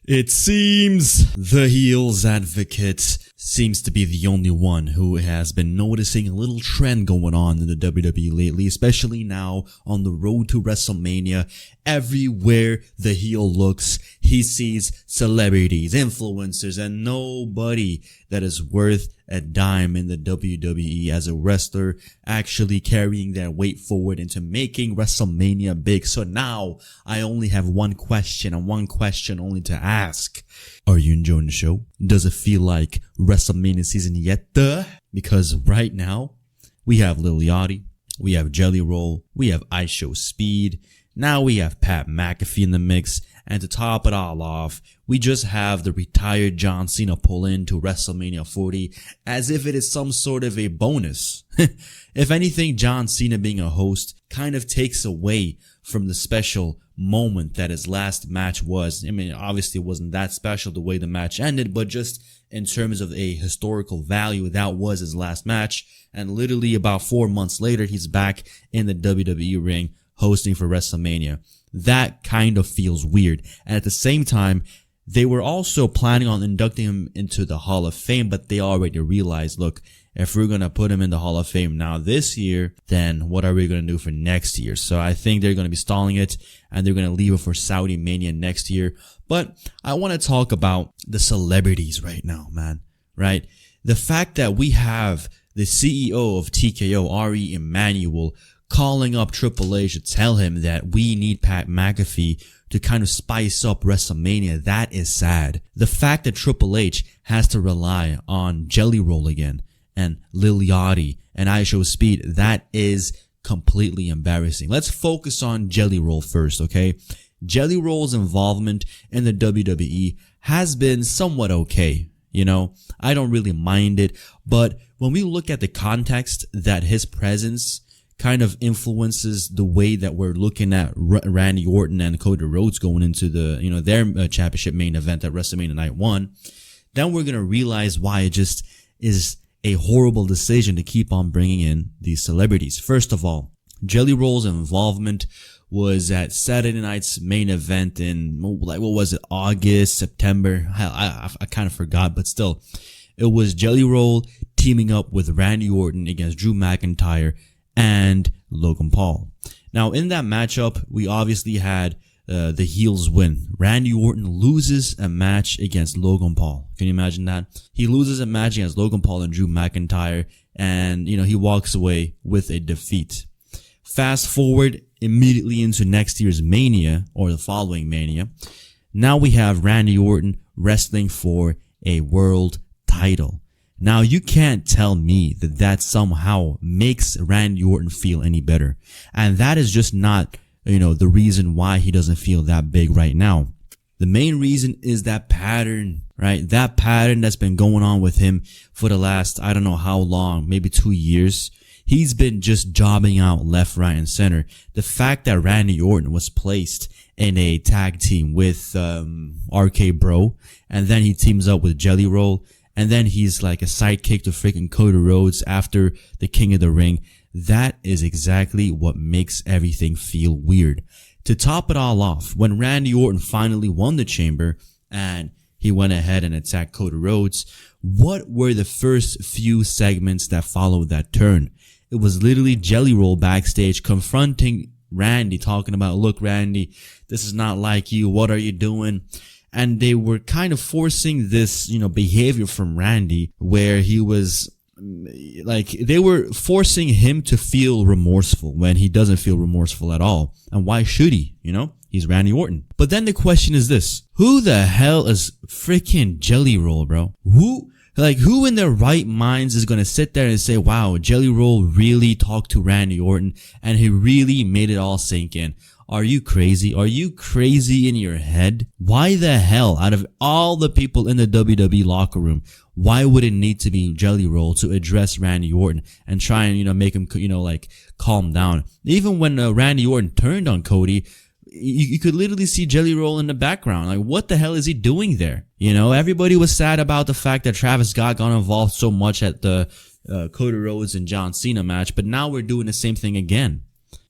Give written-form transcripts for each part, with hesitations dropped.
It seems the heels advocate seems to be the only one who has been noticing a little trend going on in the WWE lately, especially now on the road to WrestleMania. Everywhere the heel looks, he sees celebrities, influencers, and nobody that is worth a dime in the WWE as a wrestler actually carrying their weight forward into making WrestleMania big. So now I only have one question and one question only to ask. Are you enjoying the show? Does it feel like WrestleMania season yet? Because right now we have Lil Yachty, we have Jelly Roll, we have I Show Speed, now we have Pat McAfee in the mix, and to top it all off, we just have the retired John Cena pull into WrestleMania 40 as if it is some sort of a bonus. If anything, John Cena being a host kind of takes away from the special moment that his last match was. I mean, obviously it wasn't that special the way the match ended, but just in terms of a historical value, that was his last match. And literally about 4 months later, he's back in the WWE ring hosting for WrestleMania. That kind of feels weird. And at the same time, they were also planning on inducting him into the Hall of Fame, but they already realized, look, if we're going to put him in the Hall of Fame now this year, then what are we going to do for next year? So I think they're going to be stalling it and they're going to leave it for Saudi Mania next year. But I want to talk about the celebrities right now, man, right? The fact that we have the CEO of TKO, Ari Emanuel, calling up Triple H to tell him that we need Pat McAfee to kind of spice up WrestleMania, that is sad. The fact that Triple H has to rely on Jelly Roll again and Lil Yachty and I Show Speed, that is completely embarrassing. Let's focus on Jelly Roll first, okay? Jelly Roll's involvement in the WWE has been somewhat okay. You know, I don't really mind it, but when we look at the context that his presence kind of influences the way that we're looking at Randy Orton and Cody Rhodes going into the, their championship main event at WrestleMania Night 1, then we're going to realize why it just is a horrible decision to keep on bringing in these celebrities. First of all, Jelly Roll's involvement was at Saturday night's main event in, August, September? I kind of forgot, but still, it was Jelly Roll teaming up with Randy Orton against Drew McIntyre and Logan Paul. Now, in that matchup, we obviously had the heels win. Randy Orton loses a match against Logan Paul. Can you imagine that? He loses a match against Logan Paul and Drew McIntyre, and, he walks away with a defeat. Fast forward immediately into next year's Mania, or the following Mania. Now we have Randy Orton wrestling for a world title. Now, you can't tell me that that somehow makes Randy Orton feel any better. And that is just not, the reason why he doesn't feel that big right now. The main reason is that pattern, right? That pattern that's been going on with him for the last, I don't know how long, maybe 2 years. He's been just jobbing out left, right, and center. The fact that Randy Orton was placed in a tag team with RK Bro, and then he teams up with Jelly Roll, and then he's like a sidekick to freaking Cody Rhodes after the King of the Ring. That is exactly what makes everything feel weird. To top it all off, when Randy Orton finally won the Chamber and he went ahead and attacked Cody Rhodes, what were the first few segments that followed that turn? It was literally Jelly Roll backstage confronting Randy, talking about, look, Randy, this is not like you. What are you doing? And they were kind of forcing this, behavior from Randy where he was they were forcing him to feel remorseful when he doesn't feel remorseful at all. And why should he? He's Randy Orton. But then the question is this: who the hell is freaking Jelly Roll, bro? Who in their right minds is going to sit there and say, wow, Jelly Roll really talked to Randy Orton and he really made it all sink in? Are you crazy? Are you crazy in your head? Why the hell, out of all the people in the WWE locker room, why would it need to be Jelly Roll to address Randy Orton and try and, make him, calm down? Even when Randy Orton turned on Cody, you could literally see Jelly Roll in the background. Like, what the hell is he doing there? Everybody was sad about the fact that Travis Scott got involved so much at the Cody Rhodes and John Cena match, but now we're doing the same thing again.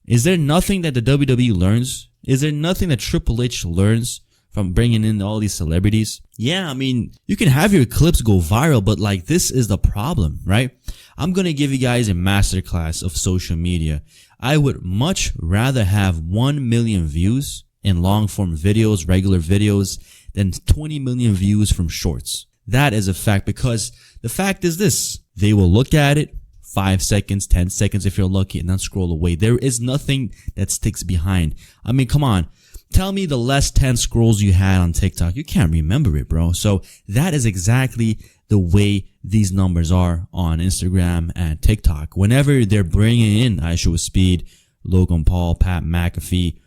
Is there nothing that the WWE learns? Is there nothing that Triple H learns from bringing in all these celebrities. Yeah, I mean, you can have your clips go viral, but like this is the problem, right? I'm going to give you guys a masterclass of social media. I would much rather have 1 million views in long form videos, regular videos, than 20 million views from shorts. That is a fact, because the fact is this: they will look at it 5 seconds, 10 seconds if you're lucky, and then scroll away. There is nothing that sticks behind. I mean, come on. Tell me the last 10 scrolls you had on TikTok. You can't remember it, bro. So that is exactly the way these numbers are on Instagram and TikTok. Whenever they're bringing in Aisha Speed, Logan Paul, Pat McAfee,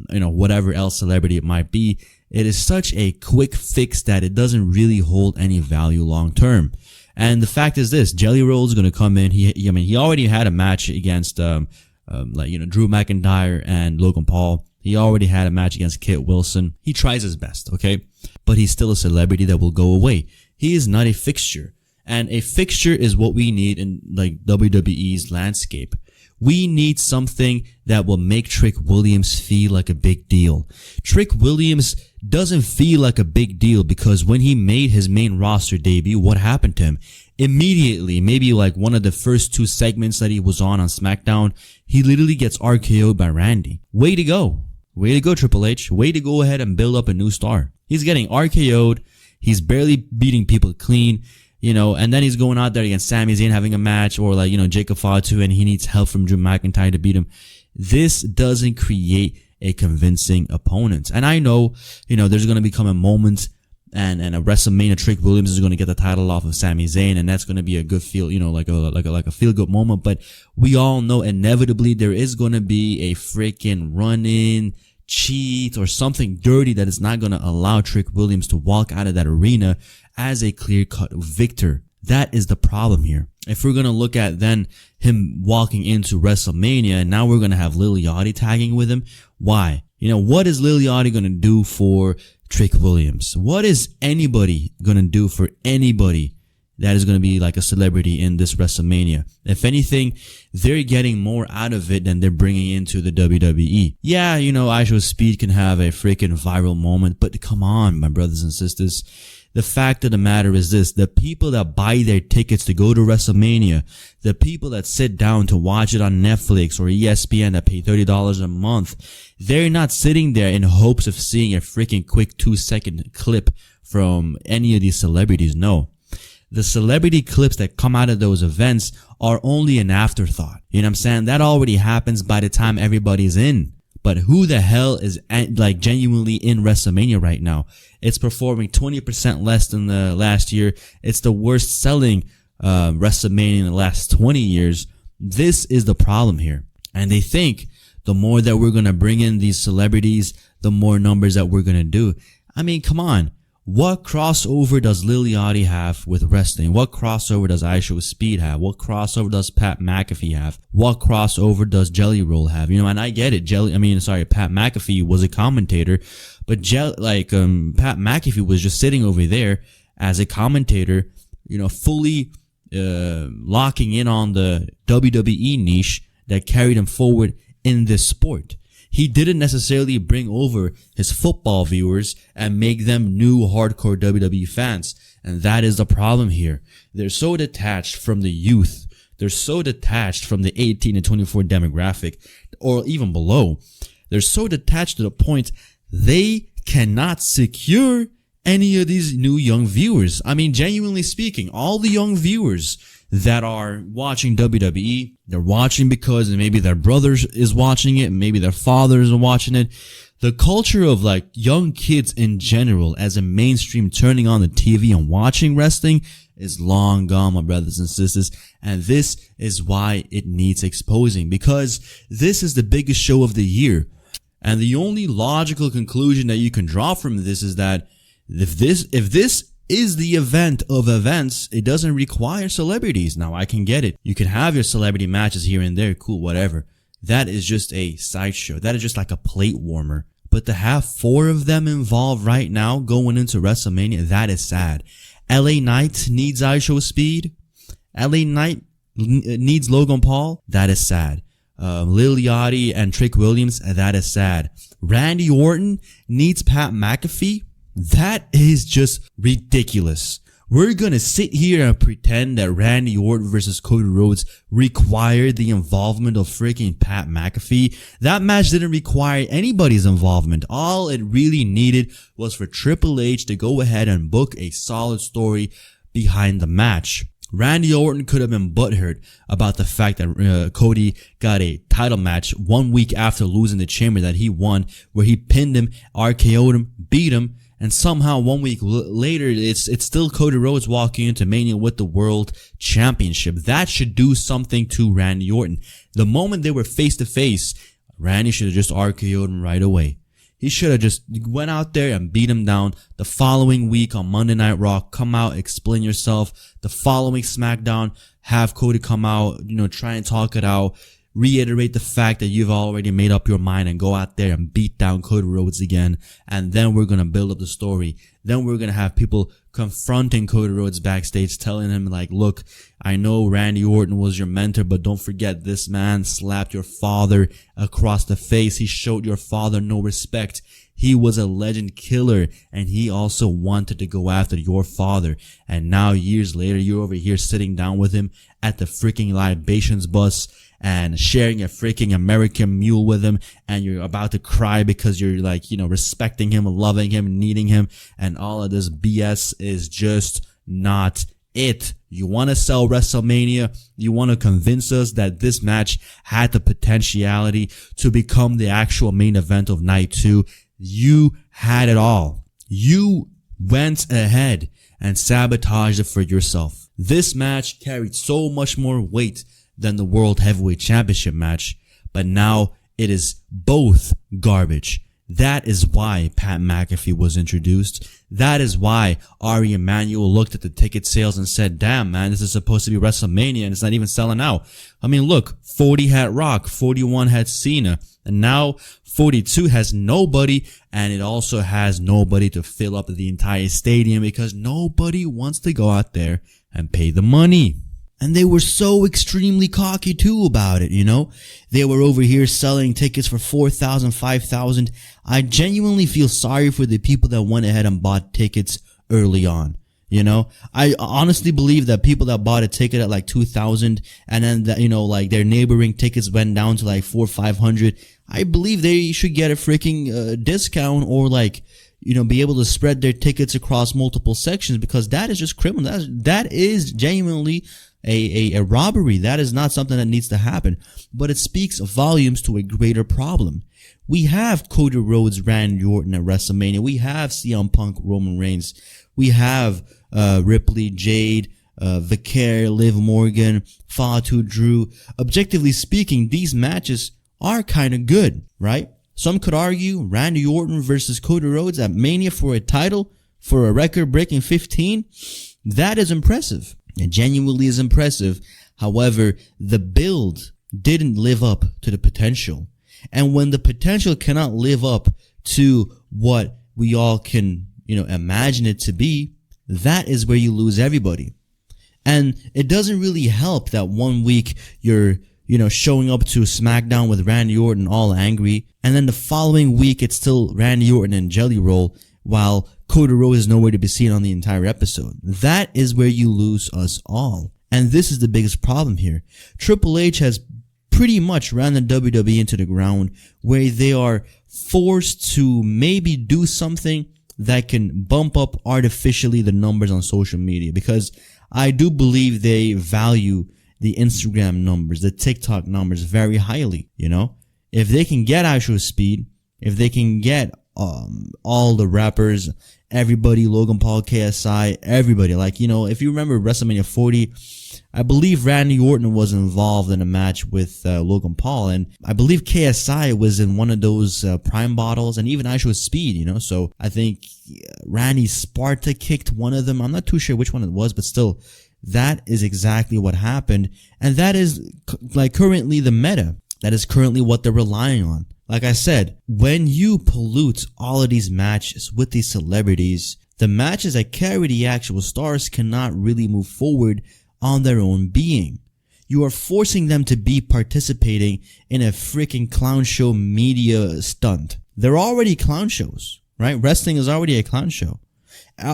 whatever else celebrity it might be, it is such a quick fix that it doesn't really hold any value long term. And the fact is this: Jelly Roll is going to come in. He already had a match against Drew McIntyre and Logan Paul. He already had a match against Kit Wilson. He tries his best, okay? But he's still a celebrity that will go away. He is not a fixture. And a fixture is what we need in like WWE's landscape. We need something that will make Trick Williams feel like a big deal. Trick Williams doesn't feel like a big deal because when he made his main roster debut, what happened to him? Immediately, maybe like one of the first 2 segments that he was on SmackDown, he literally gets RKO'd by Randy. Way to go. Way to go, Triple H. Way to go ahead and build up a new star. He's getting RKO'd. He's barely beating people clean. And then he's going out there against Sami Zayn having a match, or like, Jacob Fatu, and he needs help from Drew McIntyre to beat him. This doesn't create a convincing opponent. And I know, there's going to become a moment and a WrestleMania Trick Williams is going to get the title off of Sami Zayn, and that's going to be a good feel, like a feel good moment. But we all know inevitably there is going to be a freaking run-in, cheat, or something dirty that is not going to allow Trick Williams to walk out of that arena as a clear-cut victor. That is the problem here. If we're going to look at then him walking into WrestleMania, and now we're going to have Lil Yachty tagging with him, why? What is Lil Yachty going to do for Trick Williams? What is anybody going to do for anybody that is going to be like a celebrity in this WrestleMania? If anything, they're getting more out of it than they're bringing into the WWE. Yeah, Aisha Speed can have a freaking viral moment, but come on, my brothers and sisters. The fact of the matter is this: the people that buy their tickets to go to WrestleMania, the people that sit down to watch it on Netflix or ESPN that pay $30 a month, they're not sitting there in hopes of seeing a freaking quick 2-second clip from any of these celebrities. No. The celebrity clips that come out of those events are only an afterthought. You know what I'm saying? That already happens by the time everybody's in. But who the hell is like genuinely in WrestleMania right now? It's performing 20% less than the last year. It's the worst selling WrestleMania in the last 20 years. This is the problem here. And they think the more that we're going to bring in these celebrities, the more numbers that we're going to do. I mean, come on. What crossover does Lil Yachty have with wrestling? What crossover does Aisha Speed have? What crossover does Pat McAfee have? What crossover does Jelly Roll have? And I get it. Pat McAfee was a commentator, but Pat McAfee was just sitting over there as a commentator, fully locking in on the WWE niche that carried him forward in this sport. He didn't necessarily bring over his football viewers and make them new hardcore WWE fans. And that is the problem here. They're so detached from the youth. They're so detached from the 18 to 24 demographic, or even below. They're so detached to the point they cannot secure any of these new young viewers. I mean, genuinely speaking, all the young viewers that are watching WWE, they're watching because maybe their brother is watching it, maybe their fathers are watching it. The culture of like young kids in general as a mainstream turning on the TV and watching wrestling is long gone, my brothers and sisters. And this is why it needs exposing, because this is the biggest show of the year. And the only logical conclusion that you can draw from this is that if this is the event of events, it doesn't require celebrities. Now, I can get it. You can have your celebrity matches here and there. Cool, whatever. That is just a sideshow. That is just like a plate warmer. But to have 4 of them involved right now going into WrestleMania, that is sad. LA Knight needs Aisha Speed. LA Knight needs Logan Paul. That is sad. Lil Yachty and Trick Williams, that is sad. Randy Orton needs Pat McAfee? That is just ridiculous. We're gonna sit here and pretend that Randy Orton versus Cody Rhodes required the involvement of freaking Pat McAfee. That match didn't require anybody's involvement. All it really needed was for Triple H to go ahead and book a solid story behind the match. Randy Orton could have been butthurt about the fact that Cody got a title match 1 week after losing the chamber that he won, where he pinned him, RKO'd him, beat him, and somehow 1 week later, it's still Cody Rhodes walking into Mania with the World Championship. That should do something to Randy Orton. The moment they were face to face, Randy should have just RKO'd him right away. He should have just went out there and beat him down. The following week on Monday Night Raw, come out, explain yourself. The following SmackDown, have Cody come out, try and talk it out. Reiterate the fact that you've already made up your mind and go out there and beat down Cody Rhodes again. And then we're going to build up the story. Then we're going to have people confronting Cody Rhodes backstage, telling him like, look, I know Randy Orton was your mentor, but don't forget this man slapped your father across the face. He showed your father no respect. He was a legend killer, and he also wanted to go after your father. And now years later, you're over here sitting down with him at the freaking libations bus and sharing a freaking American mule with him, and you're about to cry because you're like, respecting him, loving him, needing him, and all of this BS is just not it. You want to sell WrestleMania? You want to convince us that this match had the potentiality to become the actual main event of night 2? You had it all. You went ahead and sabotaged it for yourself. This match carried so much more weight than the World Heavyweight Championship match, but now it is both garbage. That is why Pat McAfee was introduced. That is why Ari Emanuel looked at the ticket sales and said, damn man, this is supposed to be WrestleMania and it's not even selling out. I mean, look, 40 had Rock, 41 had Cena, and now 42 has nobody, and it also has nobody to fill up the entire stadium because nobody wants to go out there and pay the money. And they were so extremely cocky too about it, They were over here selling tickets for $4,000, $5,000. I genuinely feel sorry for the people that went ahead and bought tickets early on. I honestly believe that people that bought a ticket at like $2,000 and then that, like their neighboring tickets went down to like $400, $500. I believe they should get a freaking discount or like, be able to spread their tickets across multiple sections, because that is just criminal. That is genuinely a robbery. That is not something that needs to happen, but it speaks volumes to a greater problem. We have Cody Rhodes, Randy Orton at WrestleMania. We have CM Punk, Roman Reigns. We have Ripley, Jade, Vicaire, Liv Morgan, Fatu, Drew. Objectively speaking, these matches are kind of good, right? Some could argue Randy Orton versus Cody Rhodes at Mania for a title, for a record-breaking 15. That is impressive. It genuinely is impressive. However, the build didn't live up to the potential. And when the potential cannot live up to what we all can, imagine it to be, that is where you lose everybody. And it doesn't really help that 1 week you're, showing up to SmackDown with Randy Orton all angry, and then the following week it's still Randy Orton and Jelly Roll, while Cody Rhodes is nowhere to be seen on the entire episode. That is where you lose us all. And this is the biggest problem here. Triple H has pretty much ran the WWE into the ground, where they are forced to maybe do something that can bump up artificially the numbers on social media, because I do believe they value the Instagram numbers, the TikTok numbers very highly. If they can get actual speed, if they can get all the rappers, everybody, Logan Paul, KSI, everybody, if you remember WrestleMania 40, I believe Randy Orton was involved in a match with Logan Paul, and I believe KSI was in one of those prime bottles, and even actual speed, so I think Randy Sparta kicked one of them. I'm not too sure which one it was, but still, that is exactly what happened, and that is currently the meta. That is currently what they're relying on. Like I said, when you pollute all of these matches with these celebrities, the matches that carry the actual stars cannot really move forward on their own being. You are forcing them to be participating in a freaking clown show media stunt. They're already clown shows, right? Wrestling is already a clown show.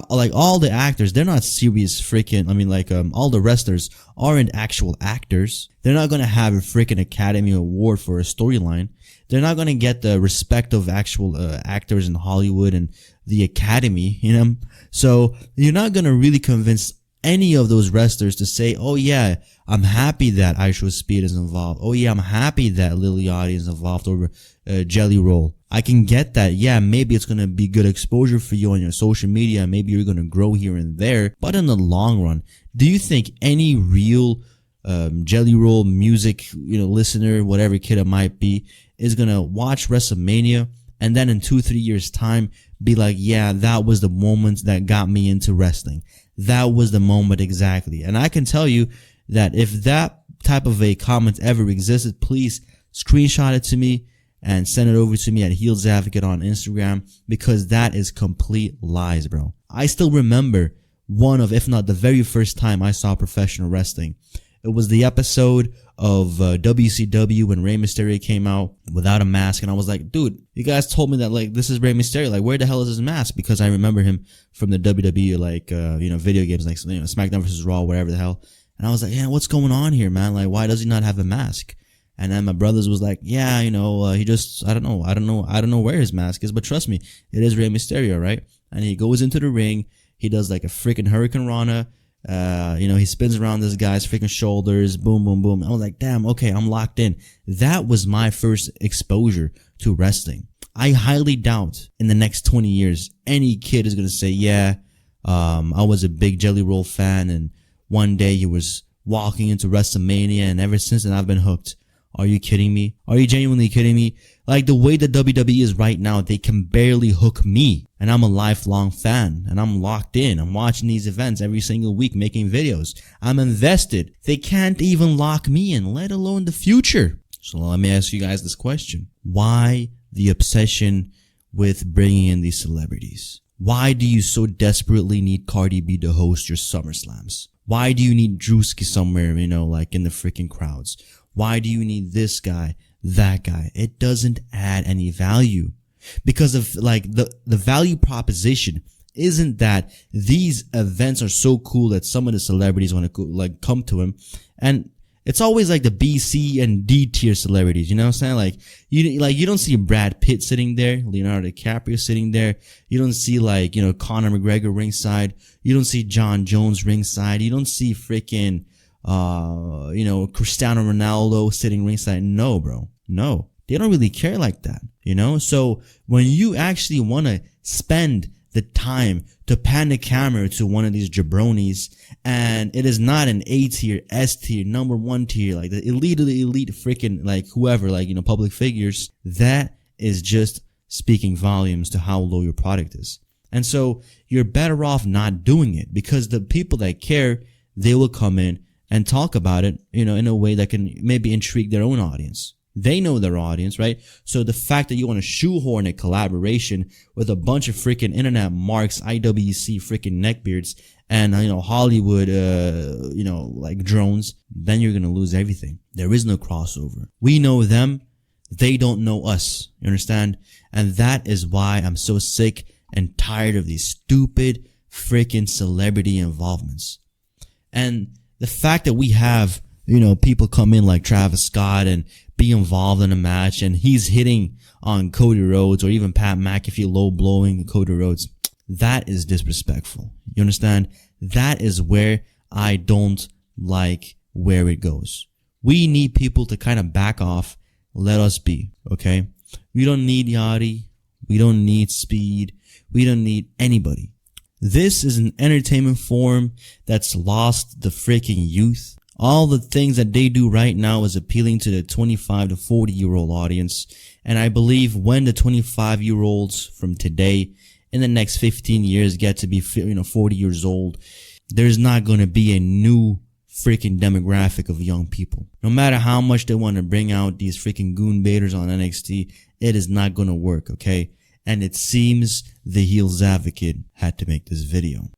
Like all the actors, they're not serious freaking, all the wrestlers aren't actual actors. They're not gonna have a freaking Academy Award for a storyline. They're not gonna get the respect of actual actors in Hollywood and the Academy, you know? So you're not gonna really convince any of those wrestlers to say, oh yeah, I'm happy that Aisha Speed is involved. Oh yeah, I'm happy that Liliati is involved over Jelly Roll. I can get that. Yeah, maybe it's going to be good exposure for you on your social media. Maybe you're going to grow here and there. But in the long run, do you think any real Jelly Roll music, listener, whatever kid it might be, is going to watch WrestleMania and then in 2-3 years time be like, yeah, that was the moment that got me into wrestling. That was the moment exactly. And I can tell you that if that type of a comment ever existed, please screenshot it to me and send it over to me at Heels Advocate on Instagram, because that is complete lies, bro. I still remember one of, if not the very first time I saw professional wrestling. It was the episode of WCW when Rey Mysterio came out without a mask, and I was like, dude, you guys told me that this is Rey Mysterio. Like, where the hell is his mask? Because I remember him from the WWE video games like SmackDown vs. Raw, whatever the hell. And I was like, yeah, what's going on here, man? Like, why does he not have a mask? And then my brothers was like, yeah, he just, I don't know where his mask is, but trust me, it is Rey Mysterio, right? And he goes into the ring, he does like a freaking Hurricane Rana, he spins around this guy's freaking shoulders, boom, boom, boom. I was like, damn, okay, I'm locked in. That was my first exposure to wrestling. I highly doubt in the next 20 years, any kid is going to say, yeah, I was a big Jelly Roll fan, and one day he was walking into WrestleMania, and ever since then I've been hooked. Are you kidding me? Are you genuinely kidding me? Like, the way the WWE is right now, they can barely hook me. And I'm a lifelong fan. And I'm locked in. I'm watching these events every single week, making videos. I'm invested. They can't even lock me in, let alone the future. So let me ask you guys this question. Why the obsession with bringing in these celebrities? Why do you so desperately need Cardi B to host your SummerSlams? Why do you need Drewski somewhere, in the freaking crowds? Why do you need this guy, that guy? It doesn't add any value, because of the value proposition isn't that these events are so cool that some of the celebrities want to come to him. And it's always like the B, C, and D tier celebrities, you know what I'm saying? You don't see Brad Pitt sitting there, Leonardo DiCaprio sitting there. You don't see Conor McGregor ringside. You don't see John Jones ringside. You don't see freaking Cristiano Ronaldo sitting ringside. No, bro. No. They don't really care like that, So when you actually want to spend the time to pan the camera to one of these jabronis, and it is not an A tier, S tier, number 1 tier, like the elite of the elite freaking, whoever, public figures, that is just speaking volumes to how low your product is. And so you're better off not doing it, because the people that care, they will come in and talk about it, in a way that can maybe intrigue their own audience. They know their audience, right? So the fact that you want to shoehorn a collaboration with a bunch of freaking internet marks, IWC freaking neckbeards, and, Hollywood, drones, then you're going to lose everything. There is no crossover. We know them. They don't know us. You understand? And that is why I'm so sick and tired of these stupid freaking celebrity involvements. And the fact that we have, people come in like Travis Scott and be involved in a match, and he's hitting on Cody Rhodes, or even Pat McAfee low blowing Cody Rhodes, that is disrespectful. You understand? That is where I don't like where it goes. We need people to kind of back off, let us be, okay? We don't need Yachty. We don't need Speed. We don't need anybody. This is an entertainment form that's lost the freaking youth. All the things that they do right now is appealing to the 25 to 40-year-old audience. And I believe when the 25-year-olds from today in the next 15 years get to be 40 years old, there's not going to be a new freaking demographic of young people. No matter how much they want to bring out these freaking goon baiters on NXT, it is not going to work, okay? And it seems the Heels Advocate had to make this video.